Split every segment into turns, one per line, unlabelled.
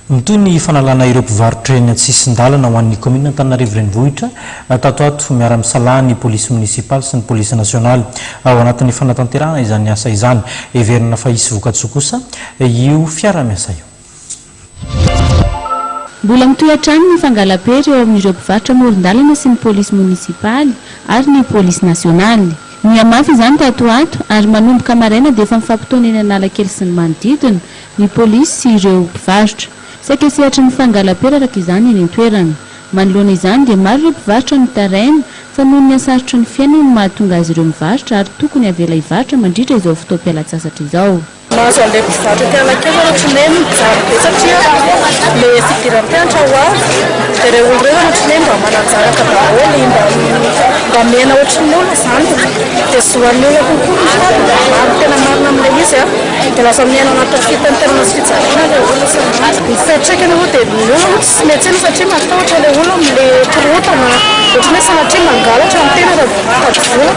Toy ny fanalana ireo mpivarotra eny an-tsisin-dalana ho an'ny commune Antananarivo renivohitra tato ato miara-misalaha ny polisy munisipaly sy ny polisy nasionaly ao anatin'ny fanatanterahana izany asa izany heverina fa hisy vokatsoa kosa io fiara-miasa io.
Mbola mitohan-trano ny fangala-pery eo amin'ireo mpivarotra amoron-dalana sy ny polisy munisipaly ary ny polisy nasionaly. Mihamafy izany tato ato ary manomboka maraina dia efa mifampitoana eny Analakely sy ny manodidina ny polisy sy ireo mpivarotra. Sakesehatra ny fangala-pery araka izany eny an-toerana. Manoloana izany dia maro ireo mpivarotra ny taraina fa noho ny asarotry ny fiainana no mahatonga azy ireo mivarotra ary tokony avela hivarotra mandritra izao fotoam-pialatsasatra izao.
Mahazo an'ilay mpivarotra ty Analakely ohatran'ny mijaly be satria ilay fidiran'ny mpianatra ho avy dia ireo olo ireo ohatran'ny mba mananjaraka daholo mba mena ohatran'ny olona izany dia zoan'ny olona kokoa izany maro tena marina amin'ilay izy dia lasa miaina anaty fitanterana sy fijaliana ilay olona izany. Ny fiantraikany moa dia ny olona tsy mety tsena satria matahotra ilay olona amin'ilay korotana ohatran'ny hoe sanatria mangalatra amin'ny tena raha tady vola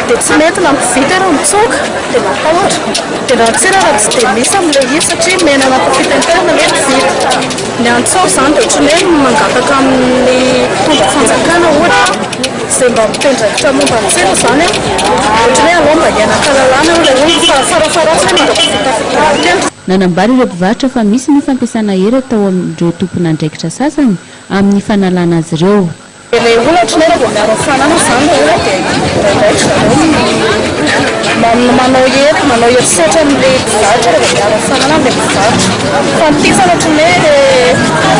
dia tsy mety na mividy arao mitsoka dia matahotra dia raha tsena raha tsy dia misy amin'ilay izy satria mena anaty fitanterana ilay mividy. Ny antsao izany dia ohatran'ny hoe mangataka amin'ny tombo fanjakana ohatra izay mba mitendravitra momba ny tsena izany ohatran'ny hoe alao mba hianan-kalalana ilay olona fa farafarazany mba fitafidiran-tena.
Nanambara ireo mpivarotra fa misy ny fampiasana hery atao amin'ireo tompon'andraikitra sasany amin'ny fanalana azy ireo.
Ilay olona ohatran'ny hoe vao miaro fanana izany ilay olona dia ndraindraikitra manao herisetra amin'ilay mpivarotra rehefa miaro fanana amin'ilay mpivarotra. Fa ny tika ohatran'ny hoe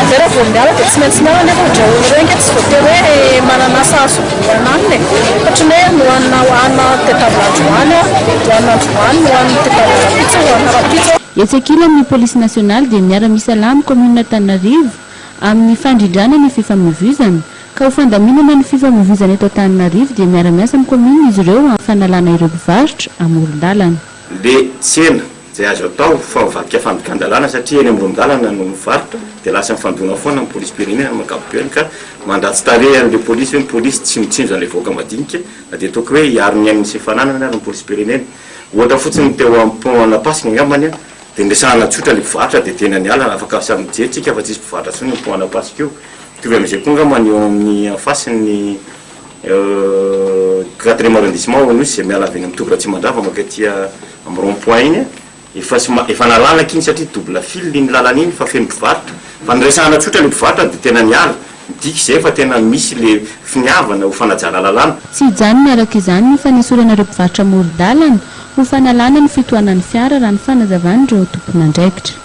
zay raha vao miala dia tsy maintsy miala nefa ohatran'ny olona ireo ingaty tsy voatery hoe mananasa azoboana aminy ohatran'ny hoe nohanina hohanina tetablandroany hohanin'androany nohaniny tetablandapitsa hohanina rapitsa.
Etsy ankilan'ny polisy nasionaly dia miara-misalaha amin'ny commune Antananarivo amin'ny fandrindrana ny fifamoivoizana ka ho fandaminana ny fifamoivoizana eto Antananarivo dia miara-miasa amin'ny commune izy ireo amin'ny fanalana ireo mpivarotra amoron-dalana.
Le tsena izay azo atao favadika fandikan-dalana satria eny amoron-dalana no mivarotra dia lasa mifandona foana amin'ny polisy pirenena ankapobeny ka mandatsy tarehy an'ilay polisy hoe ny polisy tsy mitsinjo an'ilay voaka madinika na dia toko hoe hiaro ny ain'ny sy fananana ary ny polisy pirenena. Ohatra fotsiny teo amin'ny pont Anapasika angambany dia ndresahana tsotra ilay mpivarotra dia tena ny ala afaka samy mijerytsika fa tsisy mpivarotra tsony ny pont Anapasika io. Tovy amin'izay koa angambany eo amin'ny anfasin'ny 4e arrondissement nosy izay miala avy eny amin'ny Tobra Tsimandava mankaty amin'ny rond-point iny efa nalalaka iny satria double fil iny lalana iny fa feno mpivarotra fa nyresahana tsotra ilay mpivarotra dia tena ny ala dika izay fa tena misy ilay finiavana ho fanajana lalana.
Tsy hijanona araka izany ny fanesorana ireo mpivarotra amoron-dalana ho fanalana ny fitohanan'ny fiara raha ny fanazavan'ireo tompon'andraikitra.